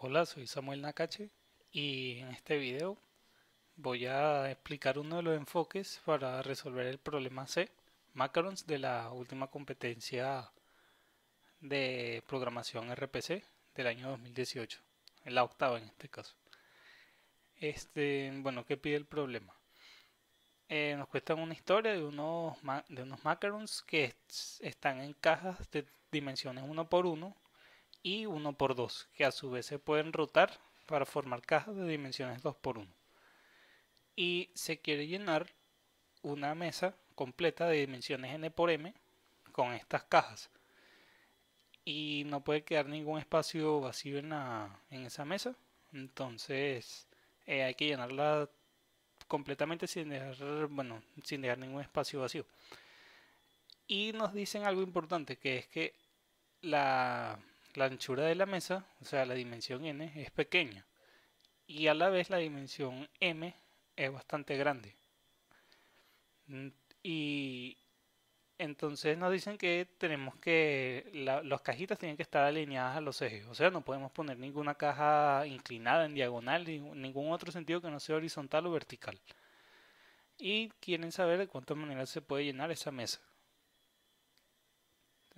Hola, soy Samuel Nakache y en este video voy a explicar uno de los enfoques para resolver el problema C, macarons de la última competencia de programación RPC del año 2018, en la octava en este caso. Bueno, ¿qué pide el problema? Nos cuentan una historia de unos macarons que están en cajas de dimensiones uno por uno y uno por 2 que a su vez se pueden rotar para formar cajas de dimensiones 2 por uno. Y se quiere llenar una mesa completa de dimensiones n por m con estas cajas. Y no puede quedar ningún espacio vacío en esa mesa. Entonces hay que llenarla completamente sin dejar ningún espacio vacío. Y nos dicen algo importante, que es que la anchura de la mesa, o sea, la dimensión n, es pequeña. Y a la vez la dimensión m es bastante grande. Y entonces nos dicen que las cajitas tienen que estar alineadas a los ejes. O sea, no podemos poner ninguna caja inclinada en diagonal, ni ningún otro sentido que no sea horizontal o vertical. Y quieren saber de cuántas maneras se puede llenar esa mesa.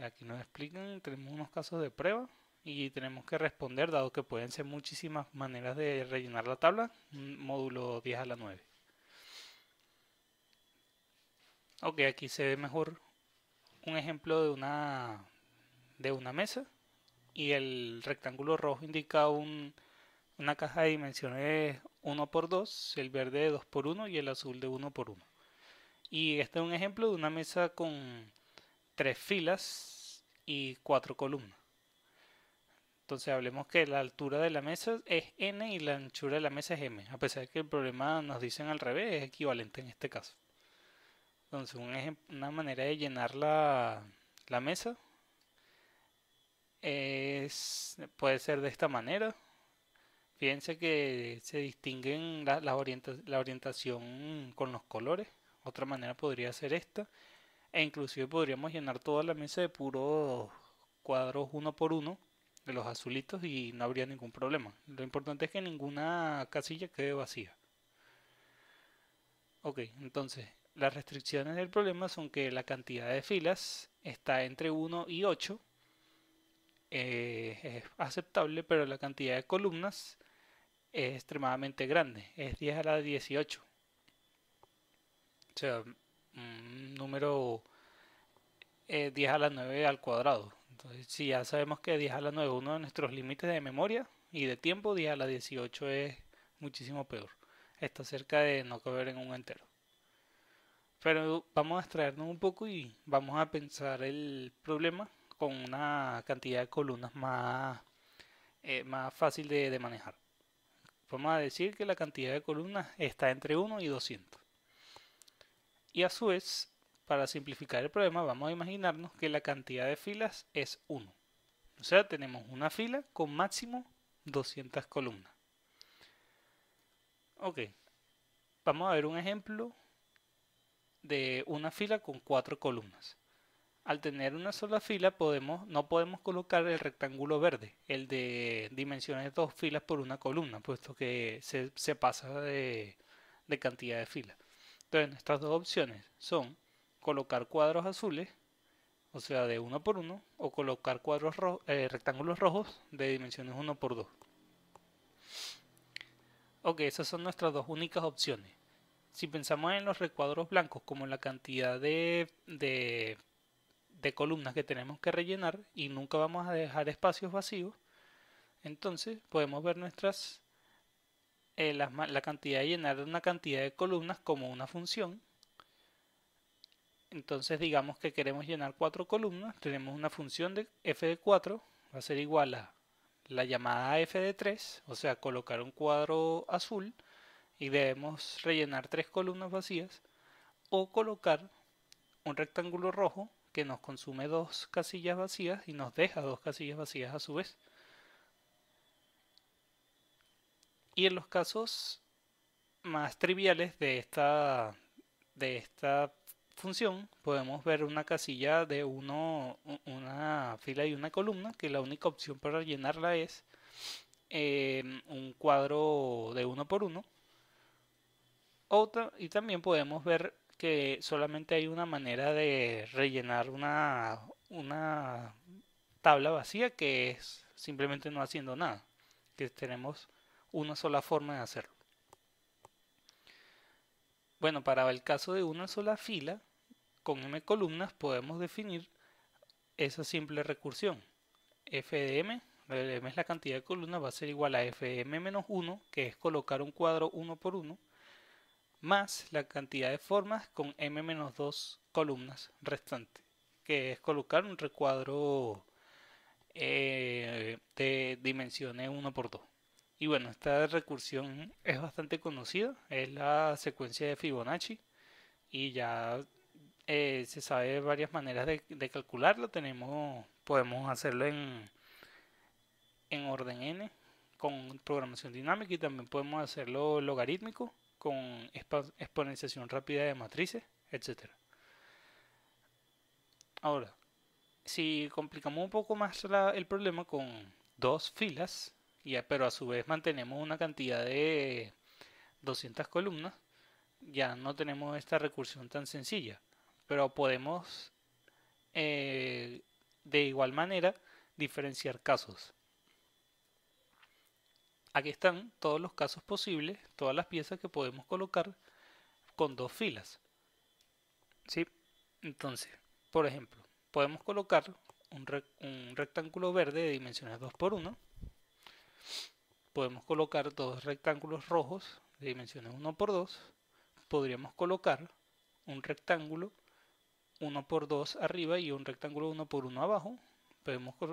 Aquí nos explican, tenemos unos casos de prueba y tenemos que responder, dado que pueden ser muchísimas maneras de rellenar la tabla, módulo 10 a la 9. Ok, aquí se ve mejor un ejemplo de una mesa y el rectángulo rojo indica una caja de dimensiones uno por 2, el verde de 2 por 1 y el azul de 1 por 1. Y este es un ejemplo de una mesa con 3 filas y 4 columnas. Entonces hablemos que la altura de la mesa es n y la anchura de la mesa es m, a pesar de que el problema nos dicen al revés, es equivalente en este caso. Entonces una manera de llenar la mesa puede ser de esta manera. Fíjense que se distinguen la orientación con los colores. Otra manera podría ser esta. E inclusive podríamos llenar toda la mesa de puros cuadros uno por uno de los azulitos y no habría ningún problema. Lo importante es que ninguna casilla quede vacía. Ok, entonces las restricciones del problema son que la cantidad de filas está entre 1 y 8. Es aceptable, pero la cantidad de columnas es extremadamente grande, es 10 a la 18. O sea, un número 10 a la 9 al cuadrado. Entonces, si ya sabemos que 10 a la 9 es uno de nuestros límites de memoria y de tiempo, 10 a la 18 es muchísimo peor. Está cerca de no caber en un entero. Pero vamos a extraernos un poco y vamos a pensar el problema con una cantidad de columnas más fácil de manejar. Vamos a decir que la cantidad de columnas está entre 1 y 200. Y a su vez, para simplificar el problema, vamos a imaginarnos que la cantidad de filas es 1. O sea, tenemos una fila con máximo 200 columnas. Ok, vamos a ver un ejemplo de una fila con 4 columnas. Al tener una sola fila no podemos colocar el rectángulo verde, el de dimensiones 2 filas por una columna, puesto que se pasa de cantidad de filas. Entonces nuestras dos opciones son colocar cuadros azules, o sea de 1 por 1, o colocar rectángulos rojos de dimensiones 1 por 2. Ok, esas son nuestras dos únicas opciones. Si pensamos en los recuadros blancos como la cantidad de columnas que tenemos que rellenar y nunca vamos a dejar espacios vacíos, entonces podemos ver la cantidad de llenar una cantidad de columnas como una función. Entonces digamos que queremos llenar 4 columnas, tenemos una función de f de 4, va a ser igual a la llamada f de 3, o sea, colocar un cuadro azul y debemos rellenar 3 columnas vacías, o colocar un rectángulo rojo que nos consume 2 casillas vacías y nos deja 2 casillas vacías a su vez. Y en los casos más triviales de esta función podemos ver una casilla de una fila y una columna, que la única opción para llenarla es un cuadro de 1 por 1. Y también podemos ver que solamente hay una manera de rellenar una tabla vacía, que es simplemente no haciendo nada, que tenemos una sola forma de hacerlo. Bueno, para el caso de una sola fila con m columnas podemos definir esa simple recursión. F de m, m es la cantidad de columnas, va a ser igual a fm menos 1, que es colocar un cuadro 1 por 1, más la cantidad de formas con m menos 2 columnas restante, que es colocar un recuadro de dimensiones 1 por 2. Y bueno, esta recursión es bastante conocida, es la secuencia de Fibonacci, y ya se sabe varias maneras de calcularlo. Podemos hacerlo en orden n con programación dinámica, y también podemos hacerlo logarítmico con exponenciación rápida de matrices, etc. Ahora, si complicamos un poco más el problema con dos filas, pero a su vez mantenemos una cantidad de 200 columnas, ya no tenemos esta recursión tan sencilla, pero podemos de igual manera diferenciar casos. Aquí están todos los casos posibles, todas las piezas que podemos colocar con dos filas, ¿sí? Entonces, por ejemplo, podemos colocar un rectángulo verde de dimensiones 2 por 1. Podemos colocar dos rectángulos rojos de dimensiones 1 por 2. Podríamos colocar un rectángulo 1 por 2 arriba y un rectángulo 1 por 1 abajo.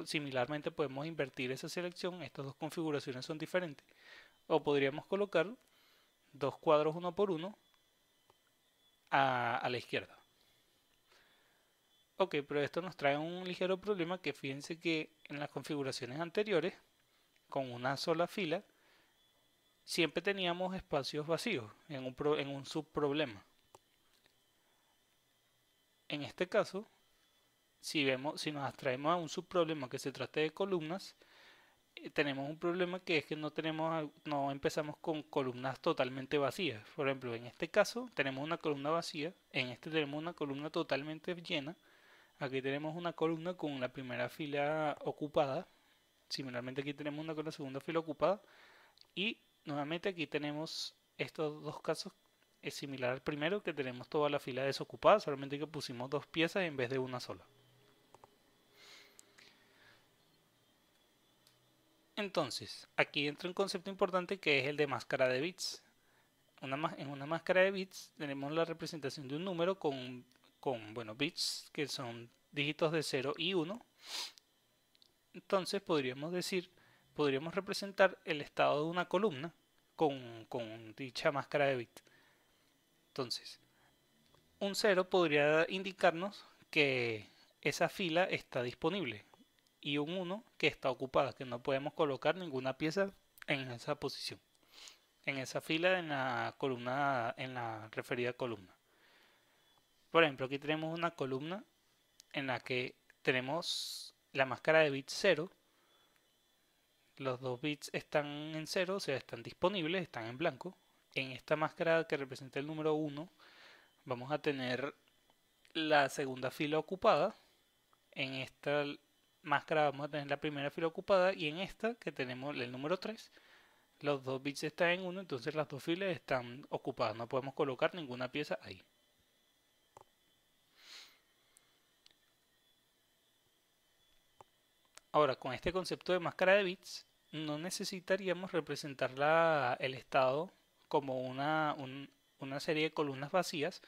Similarmente podemos invertir esa selección, estas dos configuraciones son diferentes. O podríamos colocar dos cuadros 1 por 1 a la izquierda. Ok, pero esto nos trae un ligero problema, que fíjense que en las configuraciones anteriores, con una sola fila, siempre teníamos espacios vacíos en un subproblema. En este caso, si nos abstraemos a un subproblema que se trate de columnas, tenemos un problema, que es que no empezamos con columnas totalmente vacías. Por ejemplo, en este caso tenemos una columna vacía, en este tenemos una columna totalmente llena, aquí tenemos una columna con la primera fila ocupada, similarmente aquí tenemos una con la segunda fila ocupada, y nuevamente aquí tenemos estos dos casos. Es similar al primero, que tenemos toda la fila desocupada, solamente que pusimos dos piezas en vez de una sola. Entonces, aquí entra un concepto importante, que es el de máscara de bits. En una máscara de bits tenemos la representación de un número con bits, que son dígitos de 0 y 1. Entonces podríamos representar el estado de una columna con dicha máscara de bits. Entonces, un 0 podría indicarnos que esa fila está disponible, y un 1 que está ocupada, que no podemos colocar ninguna pieza en esa posición, en esa fila, en la columna, en la referida columna. Por ejemplo, aquí tenemos una columna en la que tenemos la máscara de bits 0. Los dos bits están en 0, o sea, están disponibles, están en blanco. En esta máscara que representa el número 1, vamos a tener la segunda fila ocupada. En esta máscara vamos a tener la primera fila ocupada, y en esta, que tenemos el número 3, los dos bits están en 1, entonces las dos filas están ocupadas, no podemos colocar ninguna pieza ahí. Ahora, con este concepto de máscara de bits, no necesitaríamos representar el estado como una serie de columnas vacías,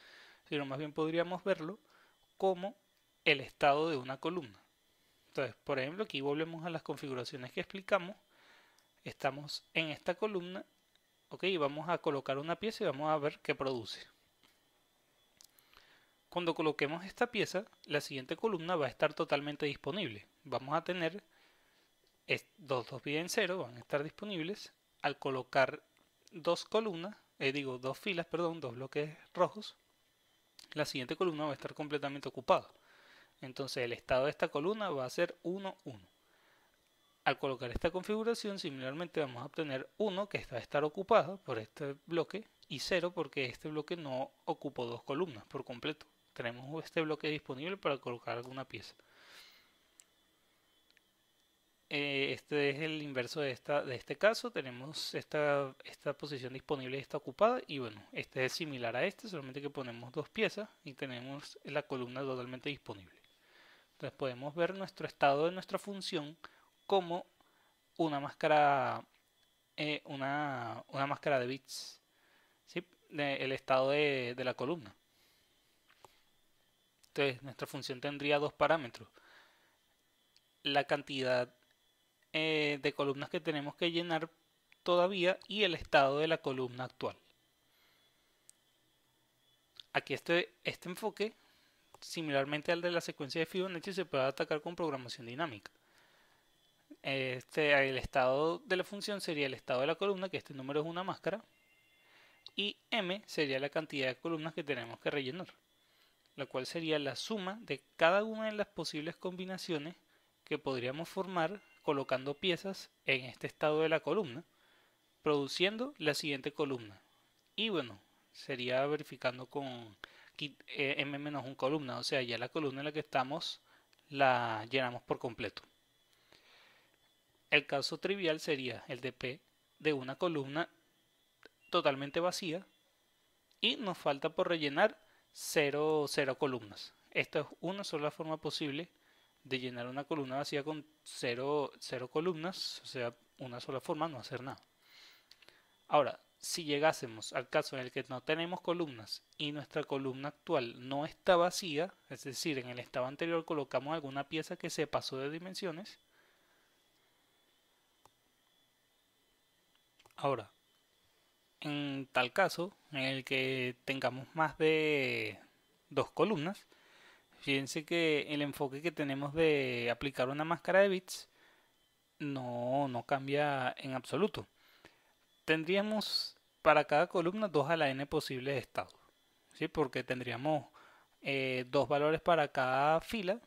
sino más bien podríamos verlo como el estado de una columna. Entonces, por ejemplo, aquí volvemos a las configuraciones que explicamos. Estamos en esta columna, ok, vamos a colocar una pieza y vamos a ver qué produce. Cuando coloquemos esta pieza, la siguiente columna va a estar totalmente disponible. Vamos a tener dos bits en 0, van a estar disponibles. Al colocar dos filas, dos bloques rojos, la siguiente columna va a estar completamente ocupada. Entonces el estado de esta columna va a ser 1, 1. Al colocar esta configuración, similarmente vamos a obtener 1 que va a estar ocupado por este bloque y 0 porque este bloque no ocupó dos columnas por completo. Tenemos este bloque disponible para colocar alguna pieza. Este es el inverso de este caso. Tenemos esta posición disponible y está ocupada. Y bueno, este es similar a este, solamente que ponemos dos piezas y tenemos la columna totalmente disponible. Entonces podemos ver nuestro estado de nuestra función como una máscara, una máscara de bits, ¿sí? El estado de la columna. Entonces nuestra función tendría dos parámetros: la cantidad de columnas que tenemos que llenar todavía y el estado de la columna actual. Aquí este enfoque, similarmente al de la secuencia de Fibonacci, se puede atacar con programación dinámica. El estado de la función sería el estado de la columna, que este número es una máscara, y m sería la cantidad de columnas que tenemos que rellenar, la cual sería la suma de cada una de las posibles combinaciones que podríamos formar colocando piezas en este estado de la columna, produciendo la siguiente columna. Y bueno, sería verificando con m-1 columna, o sea, ya la columna en la que estamos la llenamos por completo. El caso trivial sería el de P de una columna totalmente vacía y nos falta por rellenar 0 columnas. Esta es una sola forma posible de llenar una columna vacía con 0 columnas, o sea, una sola forma, no hacer nada. Ahora, si llegásemos al caso en el que no tenemos columnas y nuestra columna actual no está vacía, es decir, en el estado anterior colocamos alguna pieza que se pasó de dimensiones. Ahora, en tal caso, en el que tengamos más de dos columnas, fíjense que el enfoque que tenemos de aplicar una máscara de bits no cambia en absoluto. Tendríamos para cada columna 2 a la n posibles estados, ¿sí? Porque tendríamos dos valores para cada fila,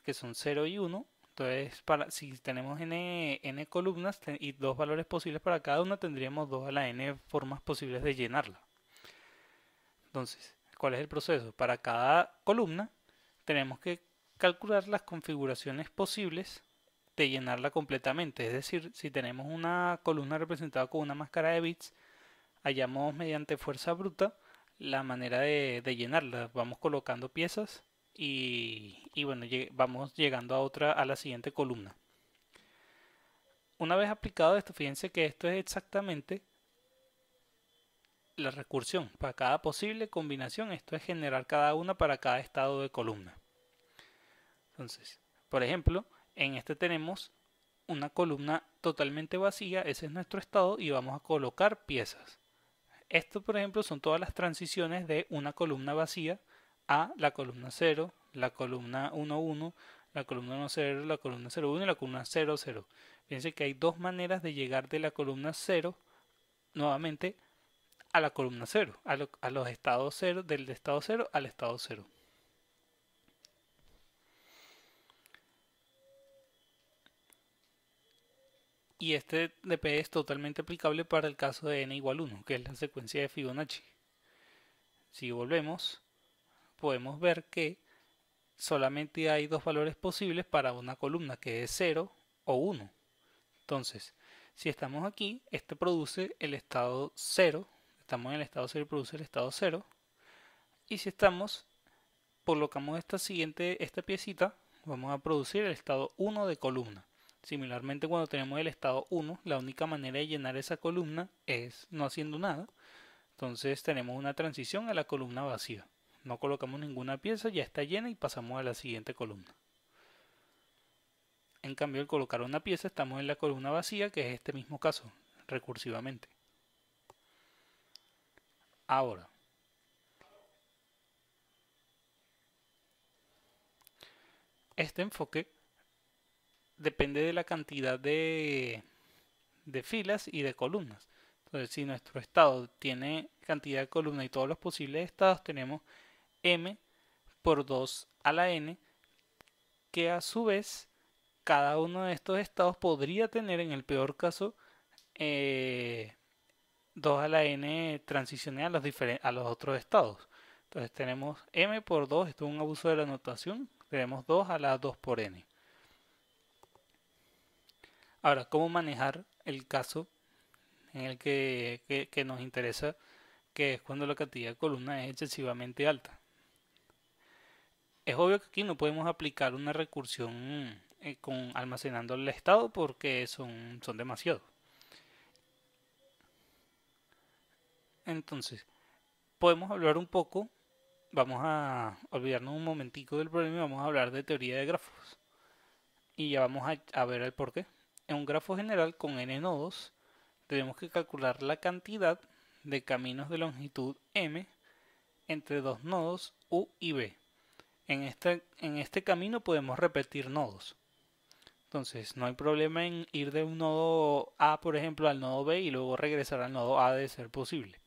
que son 0 y 1. Entonces, si tenemos n columnas y dos valores posibles para cada una, tendríamos 2 a la n formas posibles de llenarla. Entonces, ¿cuál es el proceso? Para cada columna tenemos que calcular las configuraciones posibles de llenarla completamente. Es decir, si tenemos una columna representada con una máscara de bits, hallamos mediante fuerza bruta la manera de llenarla. Vamos colocando piezas y bueno, vamos llegando a la siguiente columna. Una vez aplicado esto, fíjense que esto es exactamente la recursión. Para cada posible combinación, esto es generar cada una para cada estado de columna. Entonces, por ejemplo, en este tenemos una columna totalmente vacía, ese es nuestro estado y vamos a colocar piezas. Esto, por ejemplo, son todas las transiciones de una columna vacía a la columna 0, la columna 1, 1, la columna 1, 0, la columna 0, 1 y la columna 0, 0. Fíjense que hay dos maneras de llegar de la columna 0 nuevamente a la columna 0, a los estados 0, del estado 0 al estado 0. Y este DP es totalmente aplicable para el caso de n igual 1, que es la secuencia de Fibonacci. Si volvemos, podemos ver que solamente hay dos valores posibles para una columna, que es 0 o 1. Entonces, si estamos aquí, este produce el estado 0, estamos en el estado 0 y produce el estado 0. Y si colocamos esta piecita, vamos a producir el estado 1 de columna. Similarmente, cuando tenemos el estado 1, la única manera de llenar esa columna es no haciendo nada. Entonces tenemos una transición a la columna vacía. No colocamos ninguna pieza, ya está llena y pasamos a la siguiente columna. En cambio, al colocar una pieza, estamos en la columna vacía, que es este mismo caso, recursivamente. Ahora, este enfoque depende de la cantidad de filas y de columnas. Entonces, si nuestro estado tiene cantidad de columnas y todos los posibles estados, tenemos m por 2 a la n, que a su vez cada uno de estos estados podría tener en el peor caso 2 a la n transiciones a los otros estados. Entonces tenemos m por 2, esto es un abuso de la notación, tenemos 2 a la 2 por n. Ahora, ¿cómo manejar el caso en el que nos interesa, que es cuando la cantidad de columnas es excesivamente alta? Es obvio que aquí no podemos aplicar una recursión almacenando el estado porque son demasiados. Entonces, podemos hablar un poco, vamos a olvidarnos un momentico del problema y vamos a hablar de teoría de grafos. Y ya vamos a ver el porqué. En un grafo general con n nodos, tenemos que calcular la cantidad de caminos de longitud m entre dos nodos u y b. En este camino podemos repetir nodos. Entonces, no hay problema en ir de un nodo A, por ejemplo, al nodo B y luego regresar al nodo A de ser posible.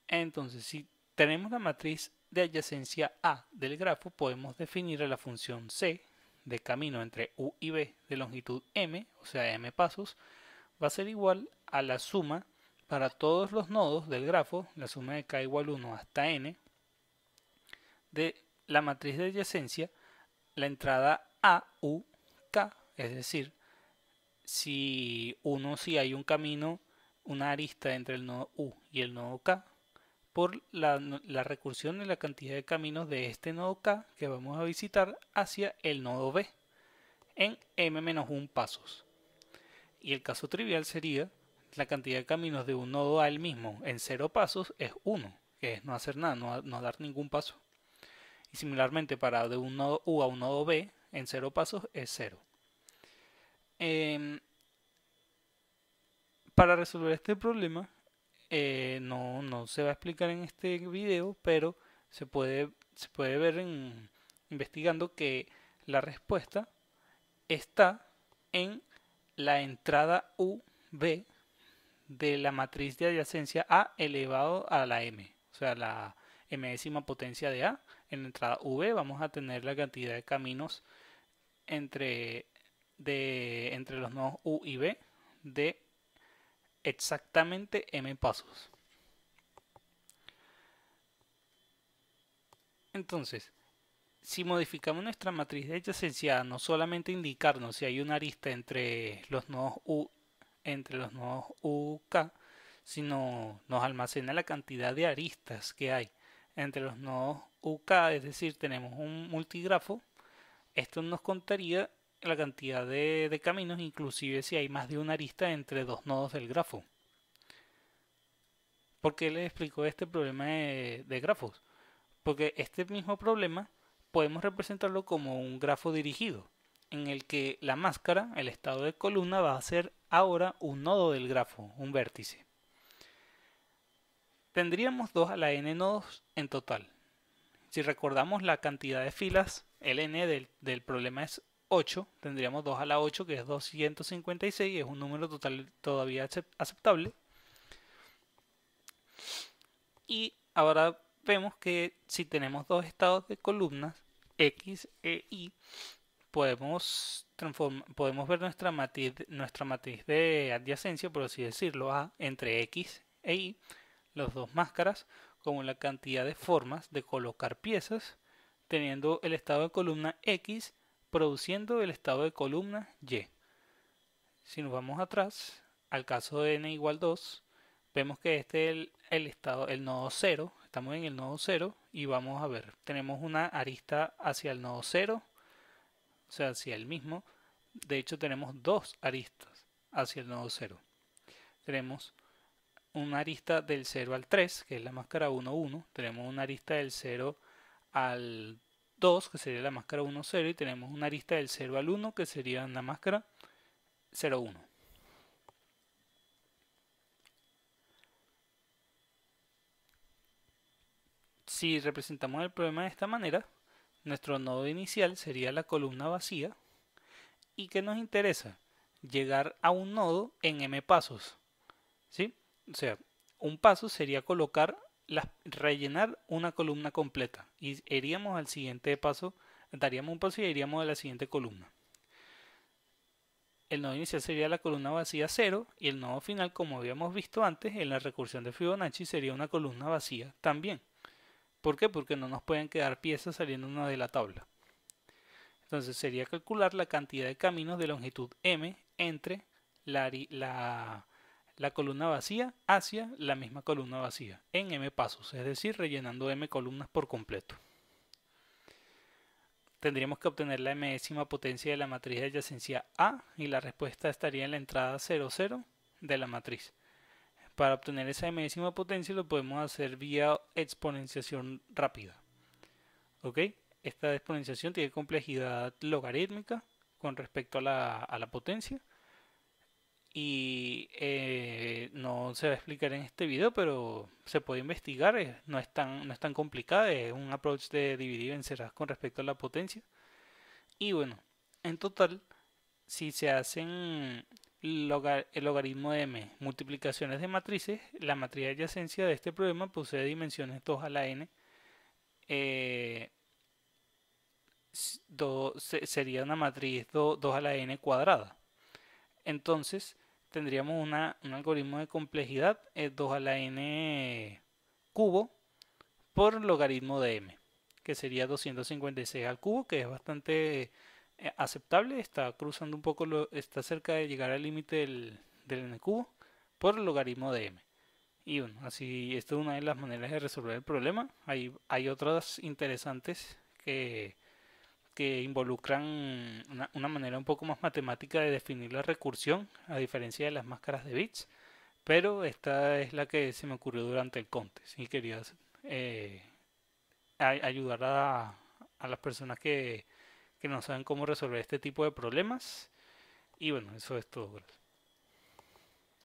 Entonces, si tenemos la matriz de adyacencia A del grafo, podemos definir a la función C de camino entre U y B de longitud m, o sea, m pasos, va a ser igual a la suma para todos los nodos del grafo, la suma de k igual 1 hasta n, de la matriz de adyacencia, la entrada A, U, K, es decir, si hay un camino, una arista entre el nodo U y el nodo K, por la recursión de la cantidad de caminos de este nodo K que vamos a visitar hacia el nodo B en m-1 pasos. Y el caso trivial sería la cantidad de caminos de un nodo A el mismo en 0 pasos es 1, que es no hacer nada, no dar ningún paso. Y similarmente para de un nodo U a un nodo B en 0 pasos es 0. Para resolver este problema no se va a explicar en este video, pero se puede ver investigando que la respuesta está en la entrada UB de la matriz de adyacencia A elevado a la m, o sea, la m-décima potencia de A. En la entrada V vamos a tener la cantidad de caminos entre los nodos U y B de exactamente m pasos. Entonces, si modificamos nuestra matriz de adyacencia a no solamente indicarnos si hay una arista entre los nodos UK, sino nos almacena la cantidad de aristas que hay entre los nodos UK, es decir, tenemos un multigrafo. Esto nos contaría la cantidad de caminos, inclusive si hay más de una arista entre dos nodos del grafo. ¿Por qué les explico este problema de grafos? Porque este mismo problema podemos representarlo como un grafo dirigido, en el que la máscara, el estado de columna, va a ser ahora un nodo del grafo, un vértice. Tendríamos 2 a la n nodos en total. Si recordamos la cantidad de filas, el n del problema es 8, tendríamos 2 a la 8, que es 256, es un número total todavía aceptable. Y ahora vemos que si tenemos dos estados de columnas, X e Y, podemos ver nuestra matriz de adyacencia, por así decirlo, A entre X e Y, las dos máscaras, como la cantidad de formas de colocar piezas, teniendo el estado de columna X produciendo el estado de columna Y. Si nos vamos atrás, al caso de n igual 2, vemos que este es el nodo 0, estamos en el nodo 0 y vamos a ver, tenemos una arista hacia el nodo 0, o sea, hacia el mismo. De hecho, tenemos dos aristas hacia el nodo 0. Tenemos una arista del 0 al 3, que es la máscara 1, 1. Tenemos una arista del 0 al 2, que sería la máscara 1, 0. Y tenemos una arista del 0 al 1, que sería la máscara 0, 1. Si representamos el problema de esta manera, nuestro nodo inicial sería la columna vacía. ¿Y qué nos interesa? Llegar a un nodo en m pasos. ¿Sí? O sea, un paso sería rellenar una columna completa. Y iríamos al siguiente paso daríamos un paso y iríamos a la siguiente columna. El nodo inicial sería la columna vacía 0 y el nodo final, como habíamos visto antes, en la recursión de Fibonacci sería una columna vacía también. ¿Por qué? Porque no nos pueden quedar piezas saliendo de la tabla. Entonces sería calcular la cantidad de caminos de longitud m entre la columna vacía hacia la misma columna vacía en m pasos, es decir, rellenando m columnas por completo. Tendríamos que obtener la m-ésima potencia de la matriz de adyacencia A y la respuesta estaría en la entrada 0, 0 de la matriz. Para obtener esa m-ésima potencia lo podemos hacer vía exponenciación rápida. ¿Ok? Esta exponenciación tiene complejidad logarítmica con respecto a la potencia. Y no se va a explicar en este video, pero se puede investigar, no es tan complicada, es un approach de dividir y vencerás con respecto a la potencia. Y bueno, en total, si se hacen el logaritmo de m multiplicaciones de matrices, la matriz de adyacencia de este problema posee dimensiones 2 a la n, sería una matriz 2 a la n cuadrada. Entonces tendríamos un algoritmo de complejidad 2 a la n cubo por logaritmo de m, que sería 256 al cubo, que es bastante aceptable, está cruzando un poco, está cerca de llegar al límite del n cubo por logaritmo de m. Y bueno, así esta es una de las maneras de resolver el problema. Hay otras interesantes que involucran una manera un poco más matemática de definir la recursión, a diferencia de las máscaras de bits, pero esta es la que se me ocurrió durante el contest y quería ayudar a las personas que no saben cómo resolver este tipo de problemas. Y bueno, eso es todo.